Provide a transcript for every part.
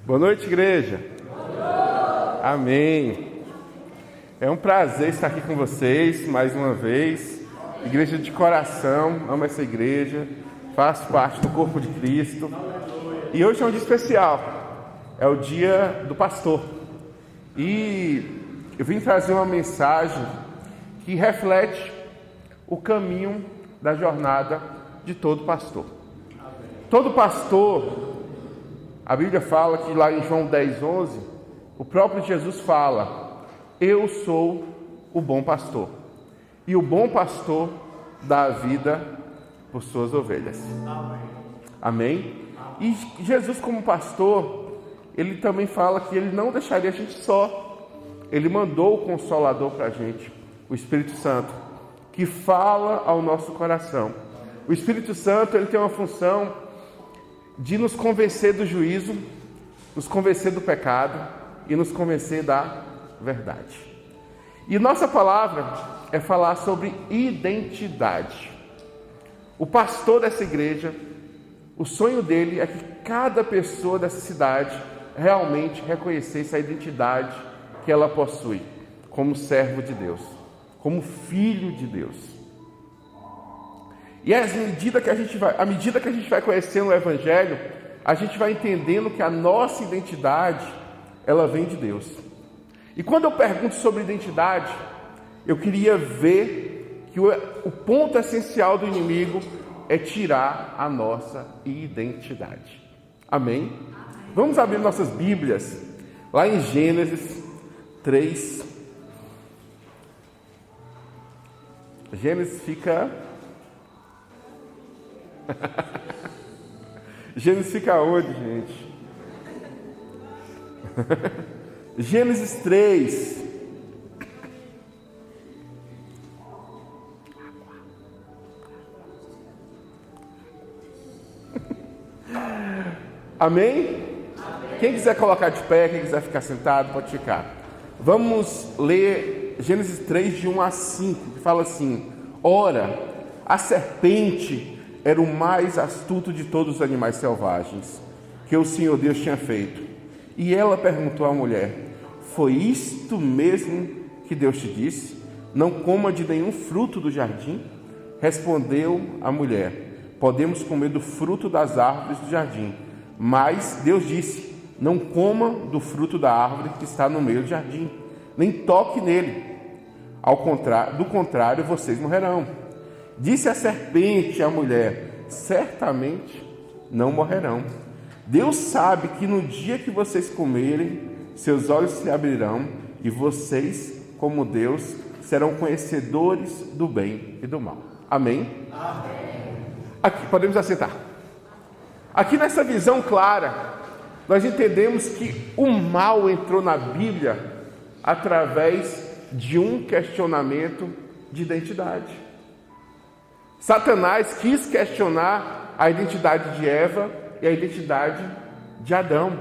Boa noite, igreja. Amém. É um prazer estar aqui com vocês mais uma vez. Igreja de coração, amo essa igreja, faço parte do corpo de Cristo. E hoje é um dia especial, é o dia do pastor. E eu vim trazer uma mensagem que reflete o caminho da jornada de todo pastor. Todo pastor, a Bíblia fala que lá em João 10:11, o próprio Jesus fala: eu sou o bom pastor, e o bom pastor dá a vida por suas ovelhas. Amém? E Jesus, como pastor, ele também fala que ele não deixaria a gente só. Ele mandou o Consolador para a gente, o Espírito Santo, que fala ao nosso coração. O Espírito Santo, ele tem uma função de nos convencer do juízo, nos convencer do pecado e nos convencer da verdade. E nossa palavra é falar sobre identidade. O pastor dessa igreja, o sonho dele é que cada pessoa dessa cidade realmente reconhecesse a identidade que ela possui como servo de Deus, como filho de Deus. E à medida que a gente vai conhecendo o Evangelho, a gente vai entendendo que a nossa identidade, ela vem de Deus. E quando eu pergunto sobre identidade, eu queria ver que o ponto essencial do inimigo é tirar a nossa identidade. Amém? Vamos abrir nossas Bíblias, lá em Gênesis 3. Gênesis fica... Gênesis fica onde, gente? Gênesis 3. Amém? Quem quiser colocar de pé, quem quiser ficar sentado, pode ficar. Vamos ler Gênesis 3, de 1 a 5, que fala assim: ora, a serpente era o mais astuto de todos os animais selvagens que o Senhor Deus tinha feito. E ela perguntou à mulher: foi isto mesmo que Deus te disse? Não coma de nenhum fruto do jardim? Respondeu a mulher: podemos comer do fruto das árvores do jardim. Mas Deus disse: não coma do fruto da árvore que está no meio do jardim, nem toque nele. Do contrário, vocês morrerão. Disse a serpente à mulher: certamente não morrerão. Deus sabe que no dia que vocês comerem, seus olhos se abrirão e vocês, como Deus, serão conhecedores do bem e do mal. Amém? Amém. Aqui, podemos assentar. Aqui nessa visão clara, nós entendemos que o mal entrou na Bíblia através de um questionamento de identidade. Satanás quis questionar a identidade de Eva e a identidade de Adão.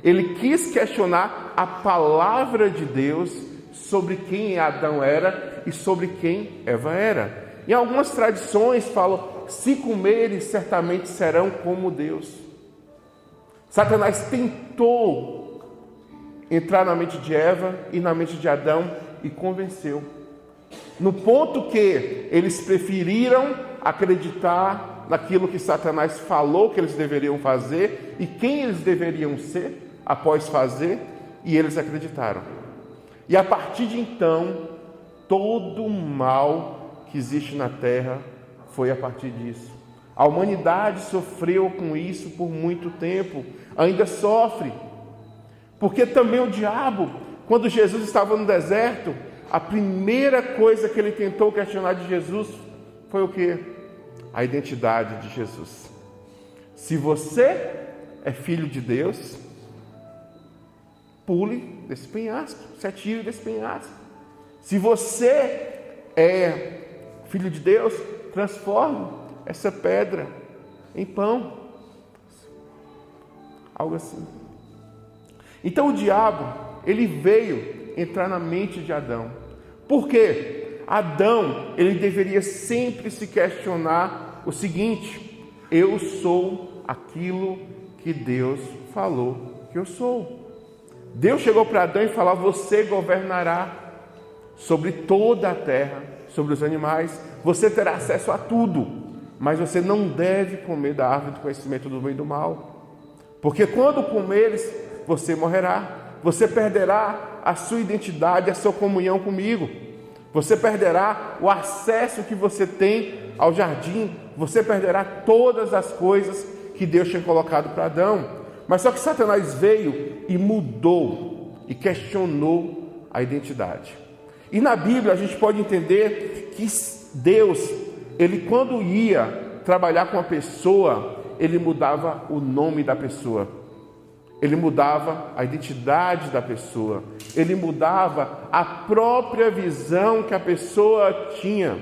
Ele quis questionar a palavra de Deus sobre quem Adão era e sobre quem Eva era. Em algumas tradições falam: se comerem, certamente serão como Deus. Satanás tentou entrar na mente de Eva e na mente de Adão e convenceu. No ponto que eles preferiram acreditar naquilo que Satanás falou que eles deveriam fazer e quem eles deveriam ser após fazer, e eles acreditaram. E a partir de então, todo o mal que existe na terra foi a partir disso. A humanidade sofreu com isso por muito tempo, ainda sofre, porque também o diabo, quando Jesus estava no deserto, a primeira coisa que ele tentou questionar de Jesus foi o quê? A identidade de Jesus. Se você é filho de Deus, pule desse penhasco, se atire desse penhasco. Se você é filho de Deus, transforme essa pedra em pão. Algo assim. Então o diabo, ele veio entrar na mente de Adão. Por quê? Adão, ele deveria sempre se questionar o seguinte: eu sou aquilo que Deus falou que eu sou. Deus chegou para Adão e falou: você governará sobre toda a terra, sobre os animais, você terá acesso a tudo, mas você não deve comer da árvore do conhecimento do bem e do mal, porque quando comeres, você morrerá, você perderá a sua identidade, a sua comunhão comigo, você perderá o acesso que você tem ao jardim, você perderá todas as coisas que Deus tinha colocado para Adão. Mas só que Satanás veio e mudou e questionou a identidade. E na Bíblia a gente pode entender que Deus, ele quando ia trabalhar com a pessoa, ele mudava o nome da pessoa, ele mudava a identidade da pessoa, ele mudava a própria visão que a pessoa tinha.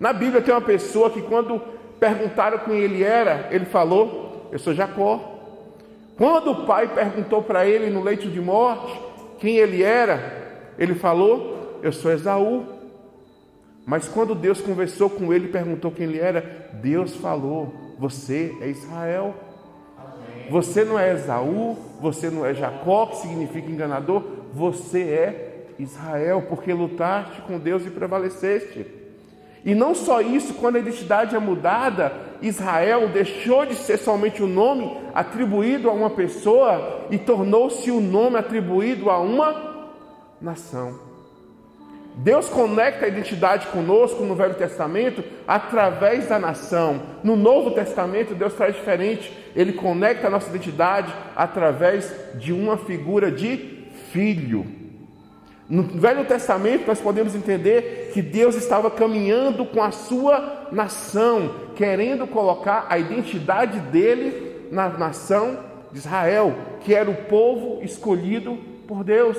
Na Bíblia tem uma pessoa que quando perguntaram quem ele era, ele falou: eu sou Jacó. Quando o pai perguntou para ele no leito de morte quem ele era, ele falou: eu sou Esaú. Mas quando Deus conversou com ele e perguntou quem ele era, Deus falou: você é Israel. Você não é Esaú, você não é Jacó, que significa enganador, você é Israel, porque lutaste com Deus e prevaleceste. E não só isso, quando a identidade é mudada, Israel deixou de ser somente o nome atribuído a uma pessoa e tornou-se o nome atribuído a uma nação. Deus conecta a identidade conosco no Velho Testamento através da nação. No Novo Testamento, Deus traz diferente. Ele conecta a nossa identidade através de uma figura de filho. No Velho Testamento, nós podemos entender que Deus estava caminhando com a sua nação, querendo colocar a identidade dele na nação de Israel, que era o povo escolhido por Deus.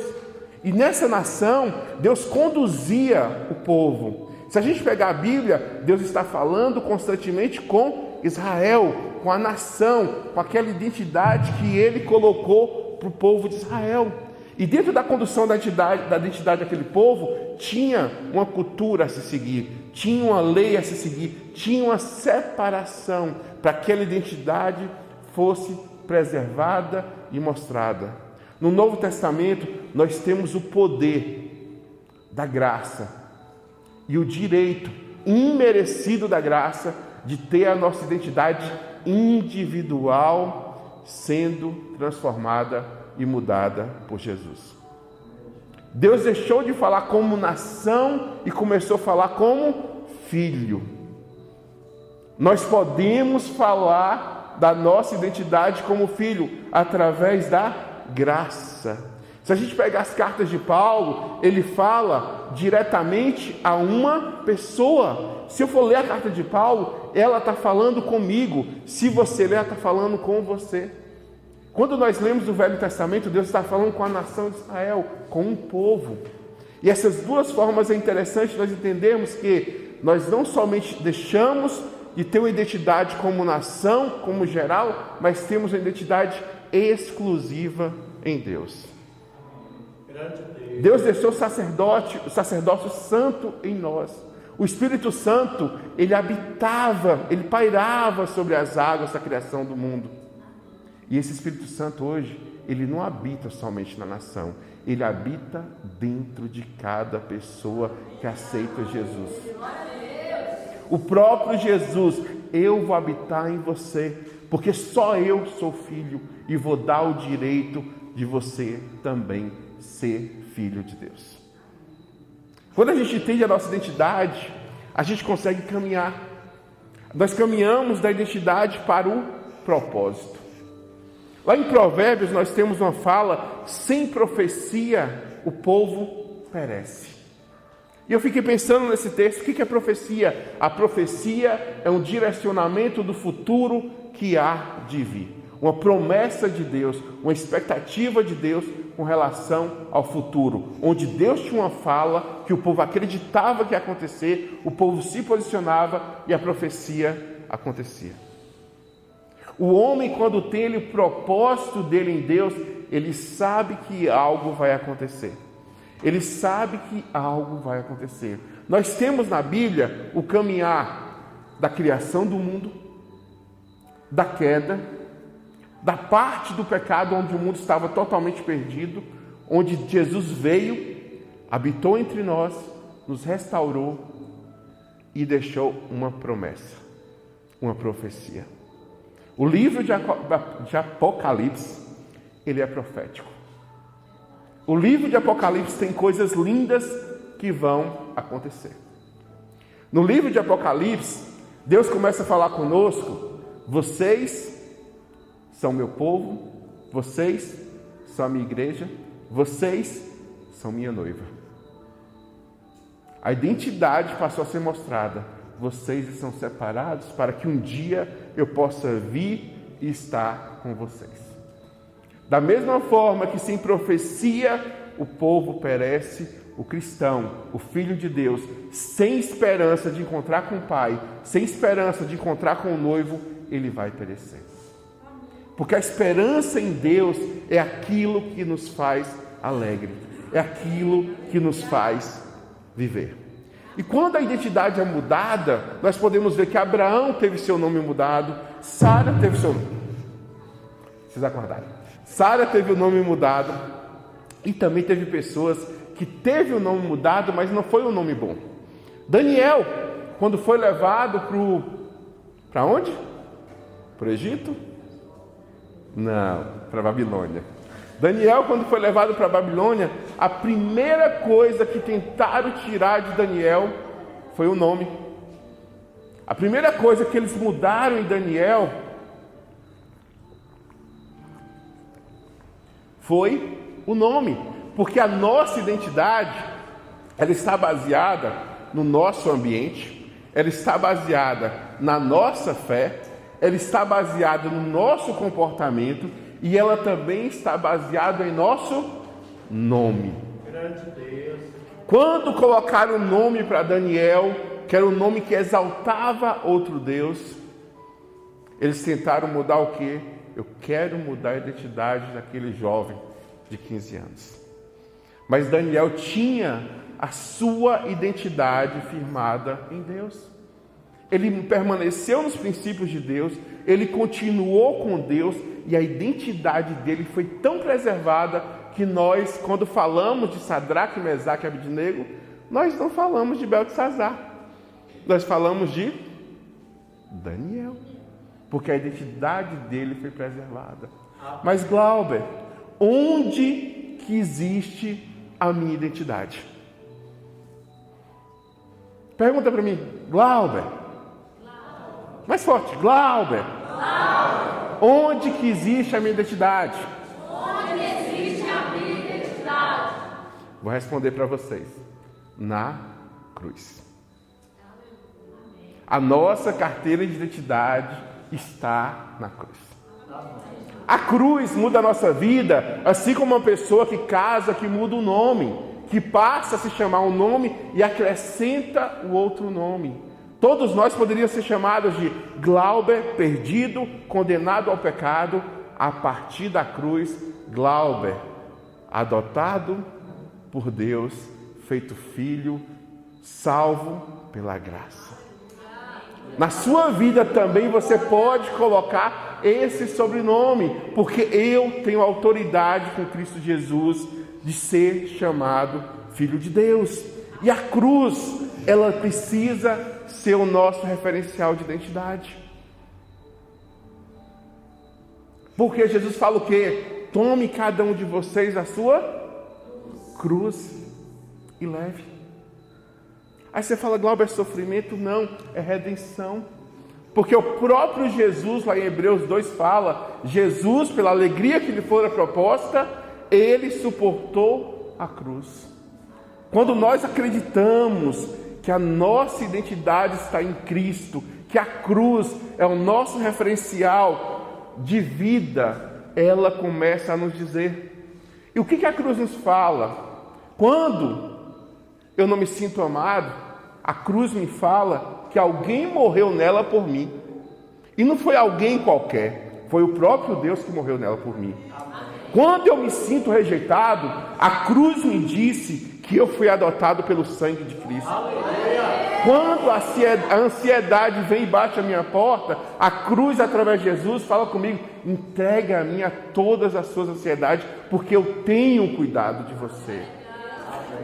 E nessa nação, Deus conduzia o povo. Se a gente pegar a Bíblia, Deus está falando constantemente com Israel, com a nação, com aquela identidade que ele colocou para o povo de Israel. E dentro da condução da identidade daquele povo, tinha uma cultura a se seguir, tinha uma lei a se seguir, tinha uma separação para que aquela identidade fosse preservada e mostrada. No Novo Testamento, nós temos o poder da graça e o direito imerecido da graça de ter a nossa identidade individual sendo transformada e mudada por Jesus. Deus deixou de falar como nação e começou a falar como filho. Nós podemos falar da nossa identidade como filho através da graça. Se a gente pegar as cartas de Paulo, ele fala diretamente a uma pessoa. Se eu for ler a carta de Paulo, ela está falando comigo. Se você ler, ela está falando com você. Quando nós lemos o Velho Testamento, Deus está falando com a nação de Israel, com um povo. E essas duas formas é interessante nós entendermos que nós não somente deixamos de ter uma identidade como nação, como geral, mas temos uma identidade exclusiva em Deus. Deus deixou o sacerdócio santo em nós. O Espírito Santo, ele habitava, ele pairava sobre as águas da criação do mundo. E esse Espírito Santo hoje, ele não habita somente na nação, ele habita dentro de cada pessoa que aceita Jesus. O próprio Jesus: eu vou habitar em você, porque só eu sou filho e vou dar o direito de você também ser filho de Deus. Quando a gente entende a nossa identidade, a gente consegue caminhar. Nós caminhamos da identidade para o propósito. Lá em Provérbios nós temos uma fala: sem profecia o povo perece. E eu fiquei pensando nesse texto, o que é profecia? A profecia é um direcionamento do futuro que há de vir. Uma promessa de Deus, uma expectativa de Deus com relação ao futuro, onde Deus tinha uma fala que o povo acreditava que ia acontecer, o povo se posicionava e a profecia acontecia. O homem, quando tem o propósito dele em Deus, ele sabe que algo vai acontecer. Ele sabe que algo vai acontecer. Nós temos na Bíblia o caminhar da criação do mundo, da queda, da parte do pecado onde o mundo estava totalmente perdido, onde Jesus veio, habitou entre nós, nos restaurou e deixou uma promessa, uma profecia. O livro de Apocalipse, ele é profético. O livro de Apocalipse tem coisas lindas que vão acontecer. No livro de Apocalipse, Deus começa a falar conosco: vocês são meu povo, vocês são a minha igreja, vocês são minha noiva. A identidade passou a ser mostrada. Vocês estão separados para que um dia eu possa vir e estar com vocês. Da mesma forma que sem profecia o povo perece, o cristão, o filho de Deus, sem esperança de encontrar com o Pai, sem esperança de encontrar com o noivo, ele vai perecer. Porque a esperança em Deus é aquilo que nos faz alegre, é aquilo que nos faz viver. E quando a identidade é mudada, nós podemos ver que Abraão teve seu nome mudado, Sara teve seu nome. Vocês acordaram? Sara teve o nome mudado, e também teve pessoas que teve o nome mudado, mas não foi um nome bom. Daniel, quando foi levado para onde? Para o Egito? Não, para a Babilônia. Daniel, quando foi levado para a Babilônia, a primeira coisa que tentaram tirar de Daniel foi o nome. A primeira coisa que eles mudaram em Daniel foi o nome, porque a nossa identidade, ela está baseada no nosso ambiente, ela está baseada na nossa fé, ela está baseada no nosso comportamento e ela também está baseada em nosso nome. Grande Deus. Quando colocaram o nome para Daniel, que era um nome que exaltava outro Deus, eles tentaram mudar o quê? Eu quero mudar a identidade daquele jovem de 15 anos. Mas Daniel tinha a sua identidade firmada em Deus. Ele permaneceu nos princípios de Deus, ele continuou com Deus e a identidade dele foi tão preservada que nós, quando falamos de Sadraque, Mesaque e Abednego, nós não falamos de Beltesazar, nós falamos de Daniel, porque a identidade dele foi preservada. Mas Glauber, onde que existe a minha identidade? Pergunta para mim, Glauber. Mais forte, Glauber. Onde que existe a minha identidade? Onde existe a minha identidade? Vou responder para vocês. Na cruz. A nossa carteira de identidade está na cruz. A cruz muda a nossa vida, assim como uma pessoa que casa, que muda o nome, que passa a se chamar um nome e acrescenta o outro nome. Todos nós poderíamos ser chamados de Glauber, perdido, condenado ao pecado. A partir da cruz, Glauber, adotado por Deus, feito filho, salvo pela graça. Na sua vida também você pode colocar esse sobrenome, porque eu tenho autoridade com Cristo Jesus de ser chamado filho de Deus. E a cruz, ela precisa ser o nosso referencial de identidade. Porque Jesus fala o quê? Tome cada um de vocês a sua cruz e leve. Aí você fala, Glauber, é sofrimento? Não, é redenção. Porque o próprio Jesus, lá em Hebreus 2, fala, Jesus, pela alegria que lhe fora proposta, ele suportou a cruz. Quando nós acreditamos que a nossa identidade está em Cristo, que a cruz é o nosso referencial de vida, ela começa a nos dizer. E o que a cruz nos fala? Quando eu não me sinto amado, a cruz me fala que alguém morreu nela por mim. E não foi alguém qualquer, foi o próprio Deus que morreu nela por mim. Quando eu me sinto rejeitado, a cruz me disse que eu fui adotado pelo sangue de Cristo. Quando a ansiedade vem e bate a minha porta, a cruz através de Jesus fala comigo: entrega a mim todas as suas ansiedades, porque eu tenho cuidado de você.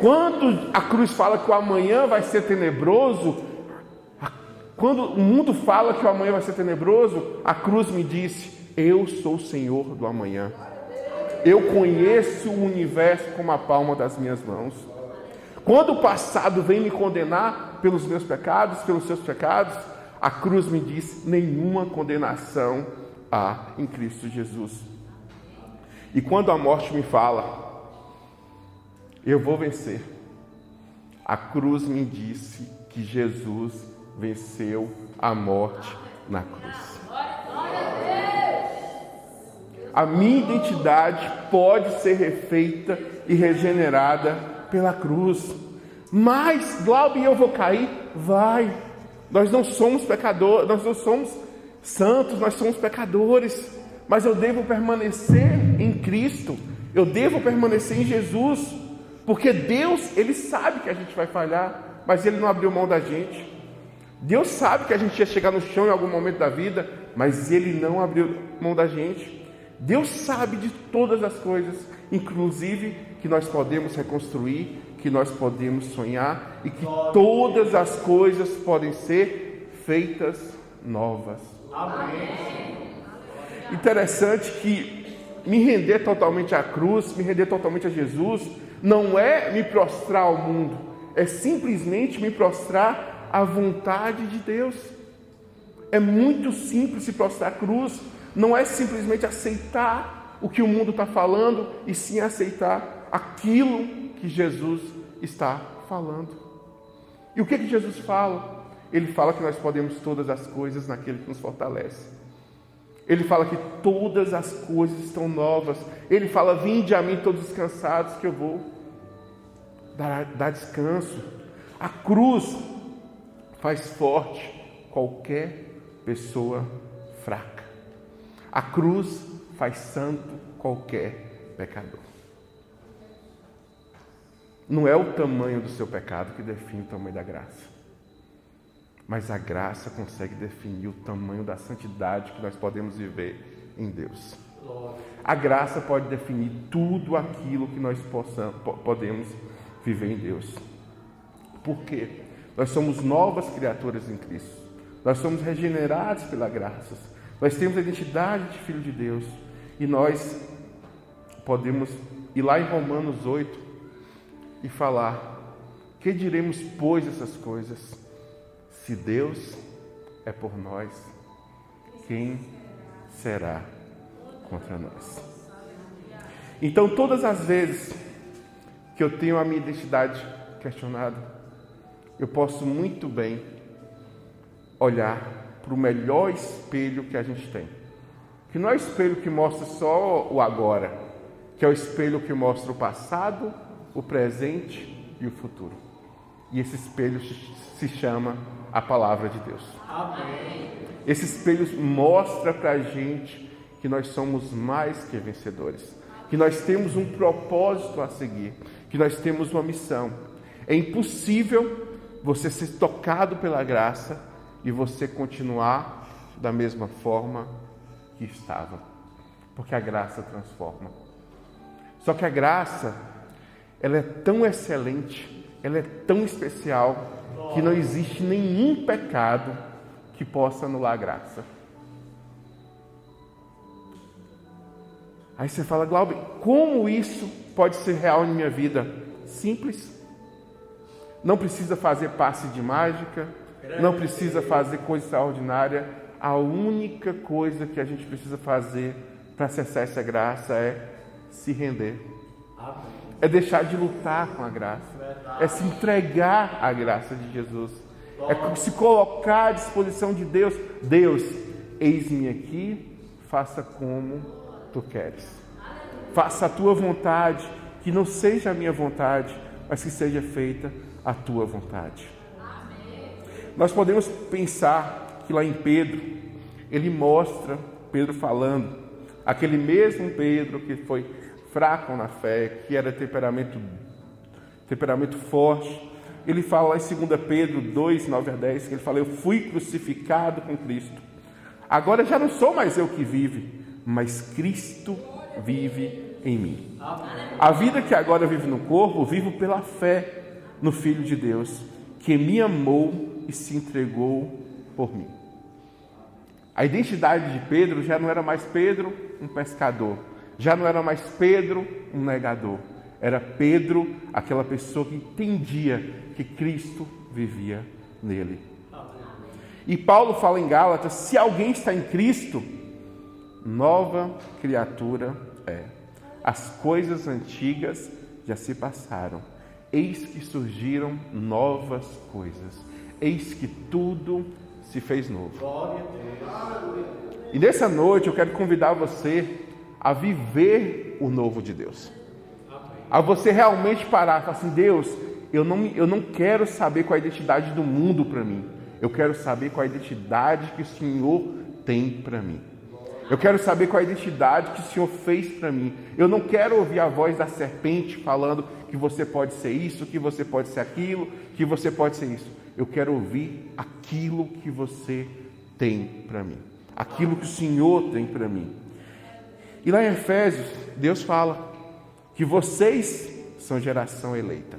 Quando a cruz fala que o amanhã vai ser tenebroso, quando o mundo fala que o amanhã vai ser tenebroso, a cruz me disse: eu sou o Senhor do amanhã. Eu conheço o universo como a palma das minhas mãos. Quando o passado vem me condenar pelos meus pecados, pelos seus pecados, a cruz me diz: nenhuma condenação há em Cristo Jesus. E quando a morte me fala: eu vou vencer, a cruz me disse que Jesus venceu a morte na cruz. A minha identidade pode ser refeita e regenerada pela cruz. Mas, Glauber, eu vou cair? Vai. Nós não somos pecadores, nós não somos santos, nós somos pecadores. Mas eu devo permanecer em Cristo, eu devo permanecer em Jesus, porque Deus, Ele sabe que a gente vai falhar, mas Ele não abriu mão da gente. Deus sabe que a gente ia chegar no chão em algum momento da vida, mas Ele não abriu mão da gente. Deus sabe de todas as coisas, inclusive que nós podemos reconstruir, que nós podemos sonhar e que todas as coisas podem ser feitas novas. Amém. Interessante que me render totalmente à cruz, me render totalmente a Jesus, não é me prostrar ao mundo, é simplesmente me prostrar à vontade de Deus. É muito simples se prostrar à cruz. Não é simplesmente aceitar o que o mundo está falando, e sim aceitar aquilo que Jesus está falando. E o que Jesus fala? Ele fala que nós podemos todas as coisas naquele que nos fortalece. Ele fala que todas as coisas estão novas. Ele fala: vinde a mim todos os cansados, que eu vou dar descanso. A cruz faz forte qualquer pessoa fraca. A cruz faz santo qualquer pecador. Não é o tamanho do seu pecado que define o tamanho da graça, mas a graça consegue definir o tamanho da santidade que nós podemos viver em Deus. A graça pode definir tudo aquilo que nós podemos viver em Deus. Por quê? Nós somos novas criaturas em Cristo. Nós somos regenerados pela graça. Nós temos a identidade de filho de Deus. E nós podemos ir lá em Romanos 8 e falar: que diremos, pois, essas coisas? Se Deus é por nós, quem será contra nós? Então, todas as vezes que eu tenho a minha identidade questionada, eu posso muito bem olhar para o melhor espelho que a gente tem, que não é o espelho que mostra só o agora, que é o espelho que mostra o passado, o presente e o futuro. E esse espelho se chama a Palavra de Deus. Amém. Esse espelho mostra para a gente que nós somos mais que vencedores, que nós temos um propósito a seguir, que nós temos uma missão. É impossível você ser tocado pela graça e você continuar da mesma forma que estava, porque a graça transforma. Só que a graça, ela é tão excelente, ela é tão especial, que não existe nenhum pecado que possa anular a graça. Aí você fala: Glauber, como isso pode ser real em minha vida? Simples. Não precisa fazer passe de mágica, não precisa fazer coisa extraordinária. A única coisa que a gente precisa fazer para acessar essa graça é se render. É deixar de lutar com a graça. É se entregar à graça de Jesus. É se colocar à disposição de Deus. Deus, eis-me aqui, faça como tu queres. Faça a tua vontade, que não seja a minha vontade, mas que seja feita a tua vontade. Nós podemos pensar que lá em Pedro, ele mostra Pedro falando, aquele mesmo Pedro que foi fraco na fé, que era temperamento temperamento forte. Ele fala lá em 2 Pedro 2, 9 a 10, que ele fala: eu fui crucificado com Cristo. Agora já não sou mais eu que vive, mas Cristo vive em mim. A vida que agora vivo no corpo, vivo pela fé no Filho de Deus, que me amou e se entregou por mim. A identidade de Pedro já não era mais Pedro, um pescador. Já não era mais Pedro, um negador. Era Pedro, aquela pessoa que entendia que Cristo vivia nele. E Paulo fala em Gálatas: se alguém está em Cristo, nova criatura é. As coisas antigas já se passaram. Eis que surgiram novas coisas. Eis que tudo se fez novo. E nessa noite eu quero convidar você a viver o novo de Deus. A você realmente parar e falar assim: Deus, eu não quero saber qual é a identidade do mundo para mim. Eu quero saber qual é a identidade que o Senhor tem para mim. Eu quero saber qual é a identidade que o Senhor fez para mim. Eu não quero ouvir a voz da serpente falando que você pode ser isso, que você pode ser aquilo, que você pode ser isso. Eu quero ouvir aquilo que você tem para mim. Aquilo que o Senhor tem para mim. E lá em Efésios, Deus fala que vocês são geração eleita,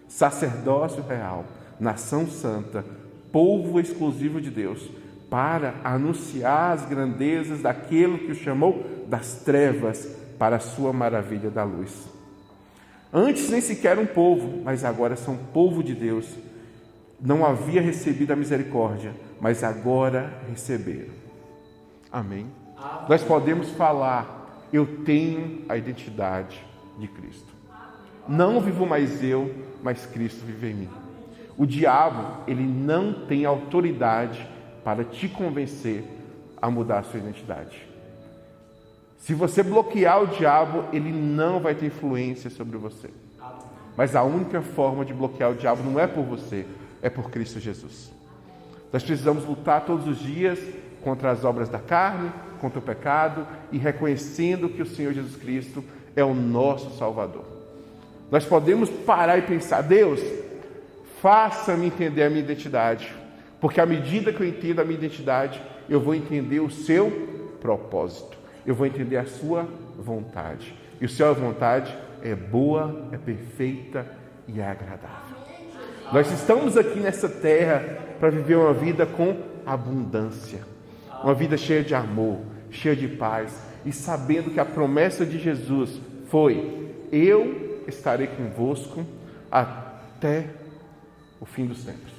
sacerdócio real, nação santa, povo exclusivo de Deus, para anunciar as grandezas daquele que o chamou das trevas para a sua maravilha da luz. Antes nem sequer um povo, mas agora são povo de Deus. Não havia recebido a misericórdia, mas agora receberam. Amém? Nós podemos falar: eu tenho a identidade de Cristo. Não vivo mais eu, mas Cristo vive em mim. O diabo, ele não tem autoridade para te convencer a mudar a sua identidade. Se você bloquear o diabo, ele não vai ter influência sobre você. Mas a única forma de bloquear o diabo não é por você, é por Cristo Jesus. Nós precisamos lutar todos os dias contra as obras da carne, contra o pecado, e reconhecendo que o Senhor Jesus Cristo é o nosso Salvador. Nós podemos parar e pensar: Deus, faça-me entender a minha identidade, porque à medida que eu entendo a minha identidade, eu vou entender o seu propósito, eu vou entender a sua vontade. E o sua vontade é boa, é perfeita e é agradável. Nós estamos aqui nessa terra para viver uma vida com abundância, uma vida cheia de amor, cheia de paz, e sabendo que a promessa de Jesus foi: eu estarei convosco até o fim dos tempos.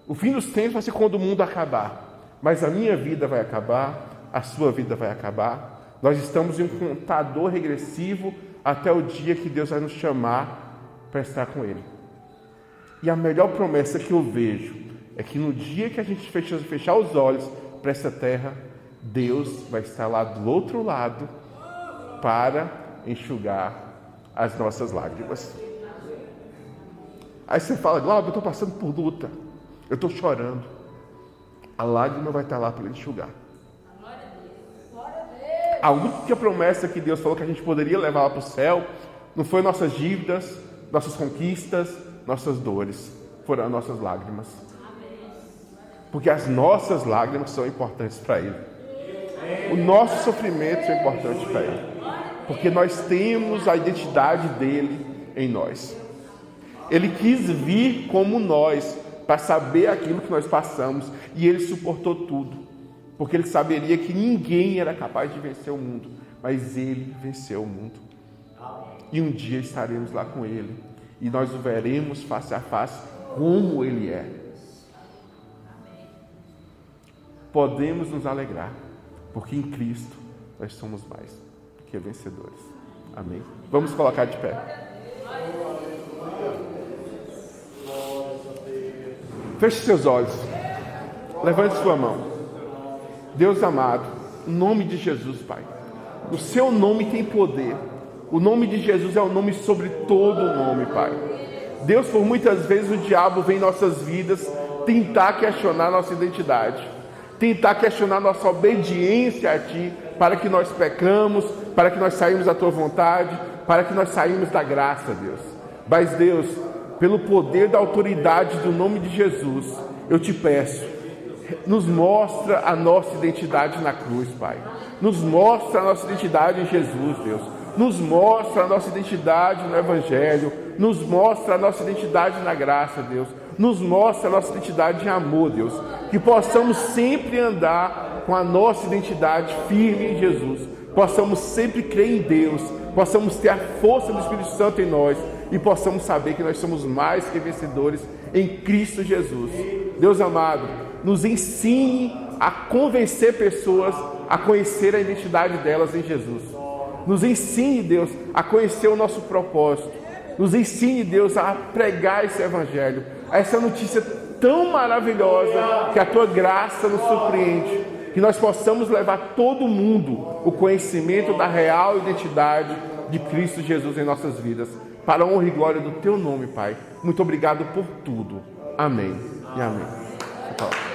O fim dos tempos vai ser quando o mundo acabar, mas a minha vida vai acabar, a sua vida vai acabar. Nós estamos em um contador regressivo até o dia que Deus vai nos chamar para estar com Ele. E a melhor promessa que eu vejo é que no dia que a gente fechar os olhos para essa terra, Deus vai estar lá do outro lado para enxugar as nossas lágrimas. Aí você fala: Glauber, eu estou passando por luta, eu estou chorando. A lágrima vai estar lá para enxugar. A única promessa que Deus falou que a gente poderia levar lá para o céu não foi nossas dívidas, nossas conquistas, nossas dores, foram as nossas lágrimas. Porque as nossas lágrimas são importantes para Ele. O nosso sofrimento é importante para Ele. Porque nós temos a identidade dEle em nós. Ele quis vir como nós, para saber aquilo que nós passamos, e Ele suportou tudo, porque Ele saberia que ninguém era capaz de vencer o mundo, mas Ele venceu o mundo. E um dia estaremos lá com Ele, e nós o veremos face a face como Ele é. Podemos nos alegrar, porque em Cristo nós somos mais do que vencedores. Amém? Vamos colocar de pé. Feche seus olhos. Levante sua mão. Deus amado, em nome de Jesus, Pai. O seu nome tem poder. O nome de Jesus é o nome sobre todo o nome, Pai. Deus, por muitas vezes o diabo vem em nossas vidas tentar questionar nossa identidade, tentar questionar nossa obediência a Ti, para que nós pecamos, para que nós saímos da Tua vontade, para que nós saímos da graça, Deus. Mas, Deus, pelo poder da autoridade do nome de Jesus, eu te peço, nos mostra a nossa identidade na cruz, Pai. Nos mostra a nossa identidade em Jesus, Deus. Nos mostra a nossa identidade no Evangelho. Nos mostra a nossa identidade na graça, Deus. Nos mostra a nossa identidade em amor, Deus. Que possamos sempre andar com a nossa identidade firme em Jesus. Possamos sempre crer em Deus. Possamos ter a força do Espírito Santo em nós. E possamos saber que nós somos mais que vencedores em Cristo Jesus. Deus amado, nos ensine a convencer pessoas a conhecer a identidade delas em Jesus. Nos ensine, Deus, a conhecer o nosso propósito. Nos ensine, Deus, a pregar esse Evangelho. Essa notícia tão maravilhosa que a Tua graça nos surpreende. Que nós possamos levar todo mundo o conhecimento da real identidade de Cristo Jesus em nossas vidas. Para a honra e glória do Teu nome, Pai. Muito obrigado por tudo. Amém e amém.